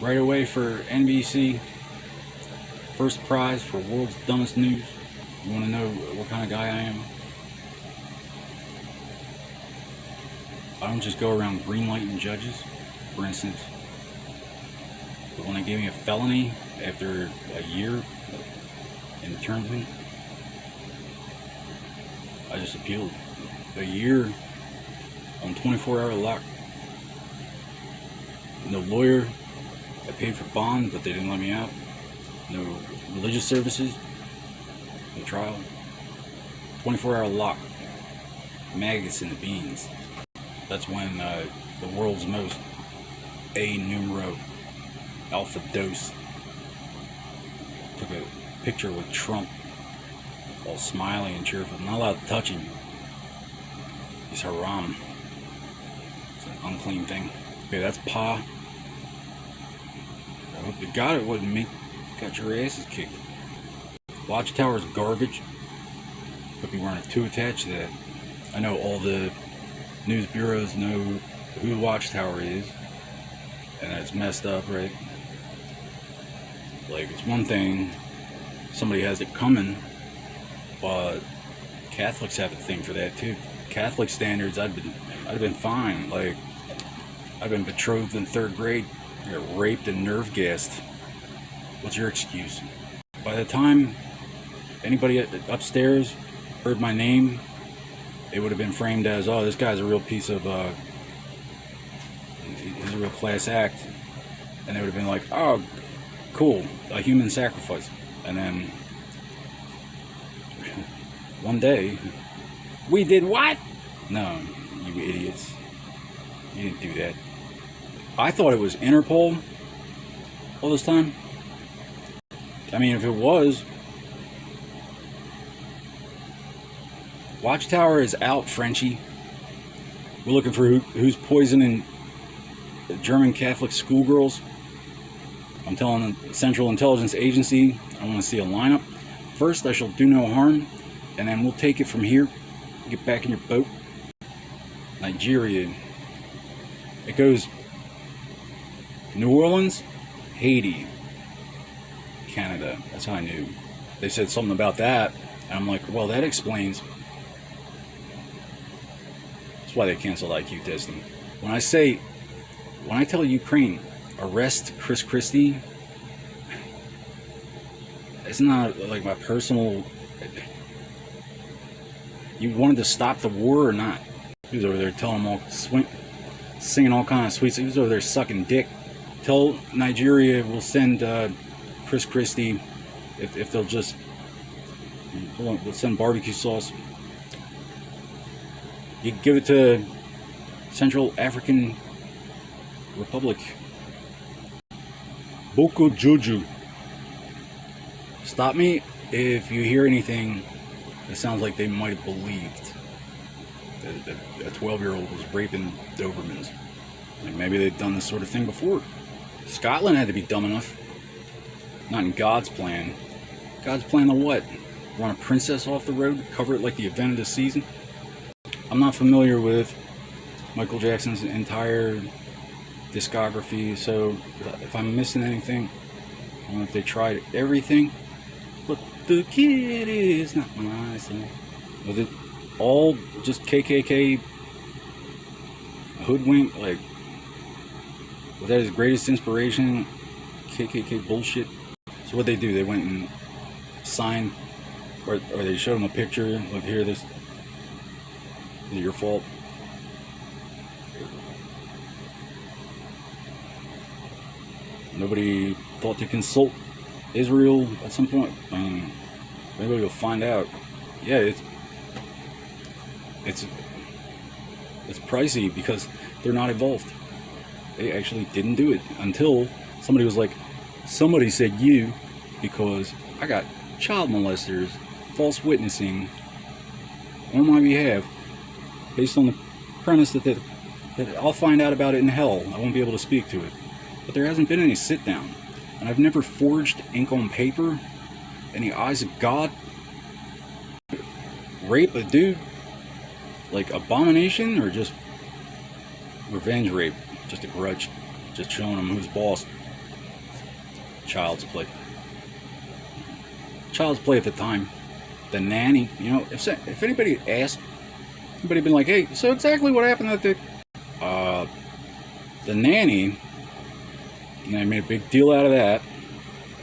right away for NBC. First prize for World's Dumbest News. You want to know what kind of guy I am? I don't just go around greenlighting judges. For instance, when they gave me a felony after a year in internment, I just appealed. A year on 24-hour lock. No lawyer. I paid for bond, but they didn't let me out. No religious services. No trial. 24-hour lock. Maggots in the beans. That's when the world's most A numero alpha dose took a picture with Trump, all smiley and cheerful. Not allowed to touch him. He's haram. It's an unclean thing. Okay, that's Pa. I hope to God it wasn't me. Got your asses kicked. Watchtower's garbage. Could be wearing a 2 attached to that. I know all the news bureaus know who the Watchtower is, and that's messed up, right? Like, it's one thing, somebody has it coming, but Catholics have a thing for that too. Catholic standards, I'd have been fine. Like, I've been betrothed in 3rd grade, I got raped and nerve gassed. What's your excuse? By the time anybody upstairs heard my name, it would have been framed as, oh, this guy's a real piece of, he's a real class act. And they would have been like, oh, cool, a human sacrifice. And then, one day, we did what? No, you idiots. You didn't do that. I thought it was Interpol all this time. I mean, if it was, Watchtower is out, Frenchie. We're looking for who's poisoning the German Catholic schoolgirls. I'm telling the Central Intelligence Agency I want to see a lineup. First, I shall do no harm, and then we'll take it from here. Get back in your boat. Nigeria. It goes New Orleans, Haiti, Canada. That's how I knew. They said something about that, and I'm like, well, that explains. That's why they canceled IQ testing. When I tell Ukraine, arrest Chris Christie, it's not like my personal. You wanted to stop the war or not? He was over there telling them all, singing all kinds of sweets. He was over there sucking dick. Tell Nigeria we'll send Chris Christie if they'll just. Hold on, we'll send barbecue sauce. You give it to Central African Republic. Boko Juju. Stop me if you hear anything that sounds like they might have believed that a 12-year-old was raping Dobermans. Like, maybe they've done this sort of thing before. Scotland had to be dumb enough. Not in God's plan. God's plan to what? Run a princess off the road? Cover it like the event of the season? I'm not familiar with Michael Jackson's entire discography, so if I'm missing anything, I don't know if they tried everything. But the kid is not my son. Was it all just KKK hoodwink? Like, was that his greatest inspiration? KKK bullshit? So what they do? They went and signed, or they showed him a picture of, here, this is your fault. Nobody thought to consult Israel at some point. I mean, maybe we'll find out. Yeah, it's pricey because they're not involved. They actually didn't do it until somebody was like, somebody said you, because I got child molesters false witnessing on my behalf based on the premise that I'll find out about it in hell. I won't be able to speak to it. But there hasn't been any sit down. And I've never forged ink on paper in the eyes of God. Rape a dude? Like abomination, or just revenge rape? Just a grudge? Just showing him who's boss? child's play. Child's play at the time. The nanny, you know, if anybody had asked, anybody had been like, hey, so exactly what happened at the nanny, and they made a big deal out of that,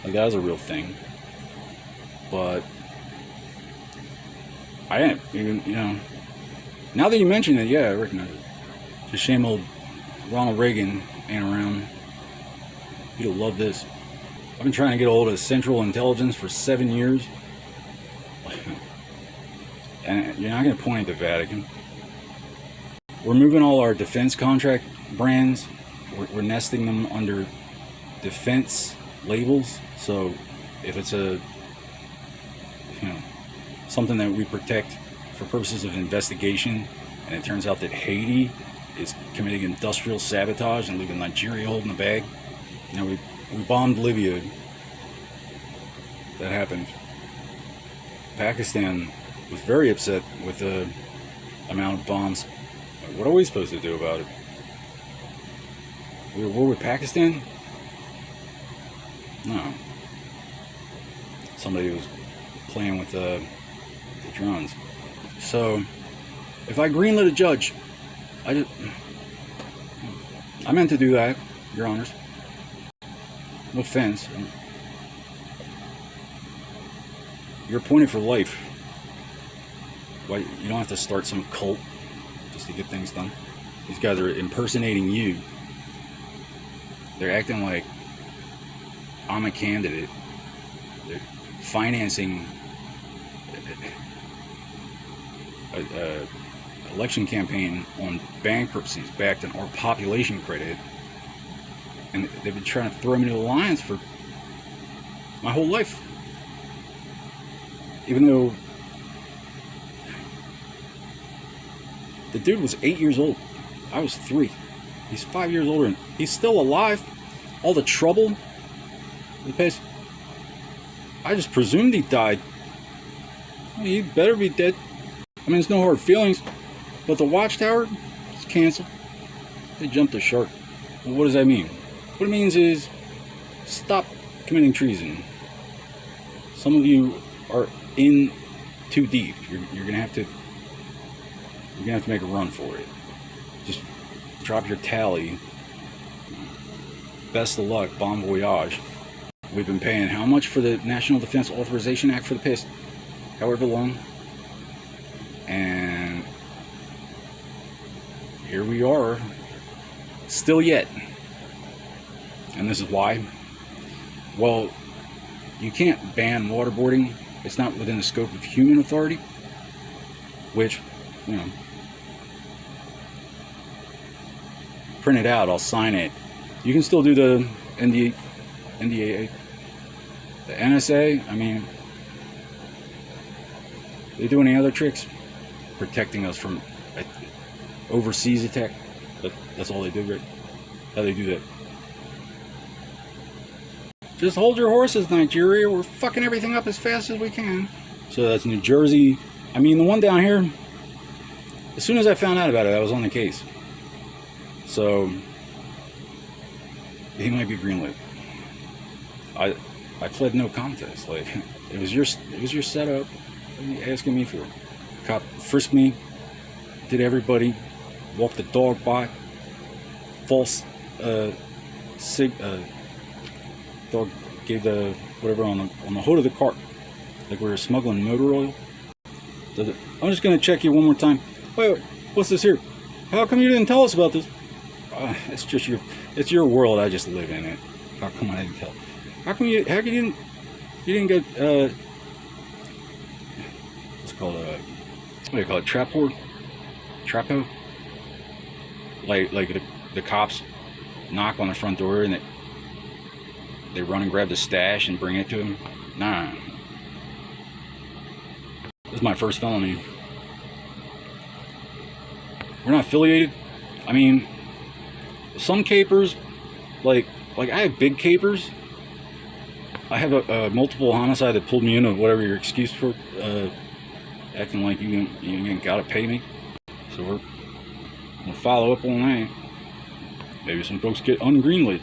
like that was a real thing. But I didn't even, you know, now that you mention it, yeah, I recognize it. It's a shame old Ronald Reagan ain't around. You'll love this. I've been trying to get a hold of Central Intelligence for 7 years. And you're not going to point at the Vatican. We're moving all our defense contract brands. We're nesting them under defense labels. So if it's something that we protect for purposes of investigation, and it turns out that Haiti is committing industrial sabotage and leaving Nigeria holding the bag. You know, we bombed Libya. That happened. Pakistan was very upset with the amount of bombs. What are we supposed to do about it? We were at war with Pakistan? No. Somebody was playing with the drones. So, if I greenlit a judge, I meant to do that, Your Honors. No offense. You're appointed for life. Why, you don't have to start some cult just to get things done. These guys are impersonating you. They're acting like I'm a candidate. They're financing a election campaign on bankruptcies backed on our population credit, and they've been trying to throw me into the lions for my whole life. Even though the dude was 8 years old, I was 3. He's 5 years older, and he's still alive. All the trouble, the past, I just presumed he died. I mean, he better be dead. I mean, it's no hard feelings, but the Watchtower is canceled. They jumped the shark. Well, what does that mean? What it means is stop committing treason. Some of you are in too deep. You're gonna have to make a run for it. Just drop your tally. Best of luck. Bon voyage. We've been paying how much for the National Defense Authorization Act for the past however long? And here we are, still yet. And this is why. Well, you can't ban waterboarding. It's not within the scope of human authority, which, you know, print it out, I'll sign it. You can still do the NDAA. The NSA, I mean, they do any other tricks? Protecting us from overseas attack. That's all they do, right? How they do that? Just hold your horses, Nigeria. We're fucking everything up as fast as we can. So that's New Jersey. I mean, the one down here, as soon as I found out about it, I was on the case. So he might be greenlit. I pled no contest. Like, it was your setup. What are you asking me for? Cop frisked me, did everybody, walked the dog by, false dog gave the whatever on the hood of the cart, like we were smuggling motor oil. I'm just gonna check you one more time. Wait, what's this here? How come you didn't tell us about this? It's your world. I just live in it. How come I didn't tell? How come you didn't get what's it called what do you call it? Trapo? Like the cops knock on the front door and they run and grab the stash and bring it to him. Nah. This is my first felony. We're not affiliated. I mean, some capers, like I have big capers. I have a multiple homicide that pulled me into whatever your excuse for acting like you ain't gotta pay me. So we're gonna follow up on that. Maybe some folks get ungreenlit.